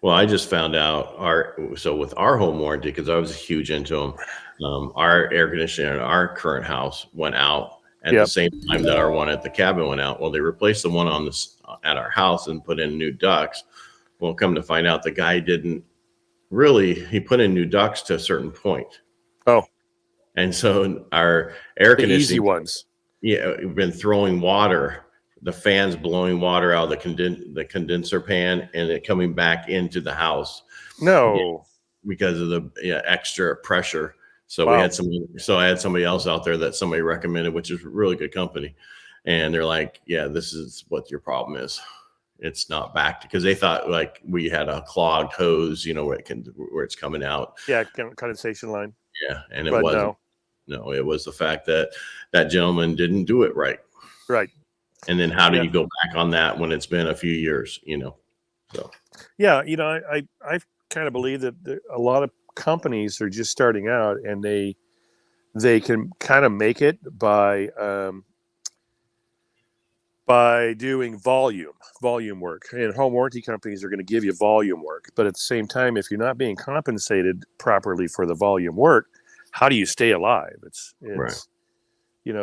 Well, I just found out so with our home warranty, because I was huge into them, our air conditioner in our current house went out at the Yep. same time that our one at the cabin went out. Well, they replaced the one on this at our house and put in new ducts. Well, come to find out, the guy didn't really. He put in new ducts to a certain point, Oh, and so our air the easy conditioning, ones. yeah, we've been throwing water. The fans blowing water out of the condenser pan and it coming back into the house. Yeah, No. because of the extra pressure. So we Wow. had I had somebody else out there that somebody recommended, which is a really good company. And they're like, yeah, this is what your problem is. It's not back because they thought like we had a clogged hose, where it's coming out. Yeah, condensation line. Yeah. And it But wasn't. No, it was the fact that that gentleman didn't do it right. right. And then how do Yeah. you go back on that when it's been a few years, So Yeah, I kind of believe that a lot of companies are just starting out, and they can kind of make it by doing volume work. And home warranty companies are going to give you volume work, but at the same time, if you're not being compensated properly for the volume work, how do you stay alive? It's right.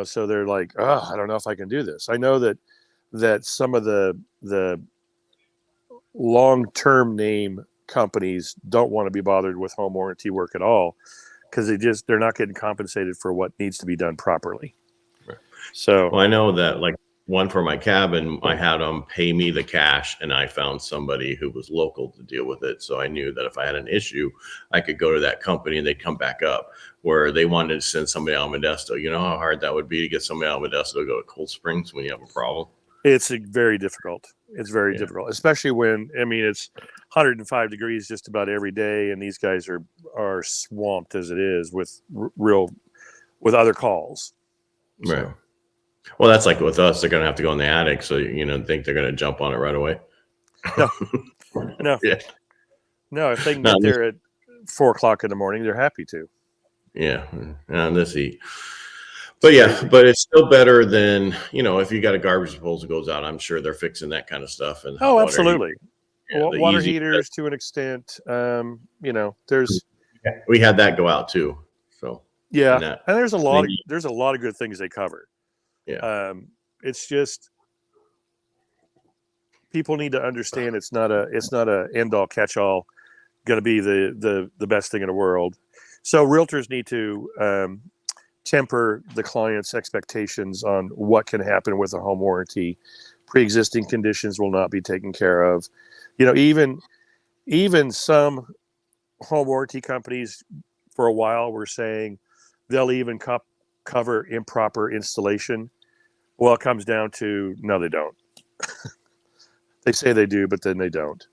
So they're like, oh, I don't know if I can do this. I know that some of the long-term name companies don't want to be bothered with home warranty work at all because they're not getting compensated for what needs to be done properly. Right. So, well, I know that like one for my cabin, I had them pay me the cash and I found somebody who was local to deal with it. So I knew that if I had an issue, I could go to that company and they'd come back up. Where they wanted to send somebody out of Modesto. You know how hard that would be to get somebody out of Modesto to go to Cold Springs when you have a problem? it's very difficult. It's very difficult, especially when, it's 105 degrees just about every day, and these guys are swamped as it is with with other calls. Right. So. Well, that's like with us. They're going to have to go in the attic, so think they're going to jump on it right away. No, no, yeah. No. If they can get there at 4:00 in the morning, they're happy to. Yeah, on this heat. But but it's still better than, if you got a garbage disposal goes out, I'm sure they're fixing that kind of stuff. And absolutely. Water heaters stuff. to an extent. There's we had that go out too. So and there's a lot of good things they cover. Yeah. It's just people need to understand it's not a end all catch all going to be the best thing in the world. So realtors need to temper the client's expectations on what can happen with a home warranty. Pre-existing conditions will not be taken care of. Even some home warranty companies for a while were saying they'll even cover improper installation. Well, it comes down to no, they don't. They say they do, but then they don't.